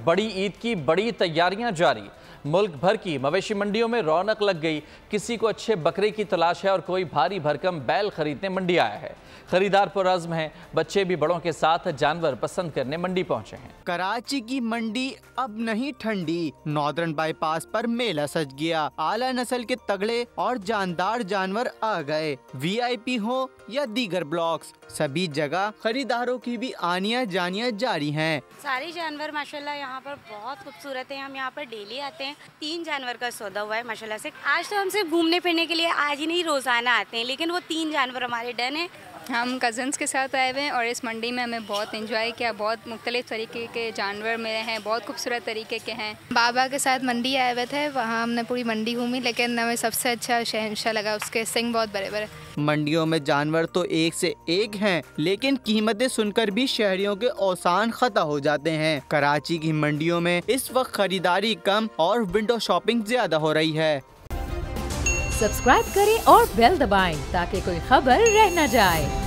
बड़ी ईद की बड़ी तैयारियां जारी। मुल्क भर की मवेशी मंडियों में रौनक लग गई। किसी को अच्छे बकरे की तलाश है और कोई भारी भरकम बैल खरीदने मंडी आया है। खरीदार पुरअज़्म हैं। बच्चे भी बड़ों के साथ जानवर पसंद करने मंडी पहुंचे हैं। कराची की मंडी अब नहीं ठंडी। नॉर्दर्न बाईपास पर मेला सज गया। आला नस्ल के तगड़े और जानदार जानवर आ गए। VIP हो या दीगर ब्लॉक्स, सभी जगह खरीदारों की भी आनियां जानियां जारी हैं। सारे जानवर माशाल्लाह यहाँ पर बहुत खूबसूरत हैं। हम यहाँ पर डेली आते हैं। 3 जानवर का सौदा हुआ है माशाल्लाह से। आज तो हम सिर्फ घूमने फिरने के लिए आज ही नहीं रोजाना आते हैं, लेकिन वो 3 जानवर हमारे डन है। हम कज़न्स के साथ आए हुए हैं और इस मंडी में हमें बहुत एंजॉय किया। बहुत मुख्तलिफ तरीके के जानवर मिले हैं, बहुत खूबसूरत तरीके के हैं। बाबा के साथ मंडी आए हुए थे, वहाँ हमने पूरी मंडी घूमी, लेकिन हमें सबसे अच्छा शहंशाह लगा। उसके सिंग बहुत बड़े बड़े। मंडियों में जानवर तो एक से एक हैं, लेकिन कीमतें सुनकर भी शहरियों के औसान खता हो जाते हैं। कराची की मंडियों में इस वक्त खरीदारी कम और विंडो शॉपिंग ज्यादा हो रही है। सब्सक्राइब करें और बेल दबाएं ताकि कोई खबर रह न जाए।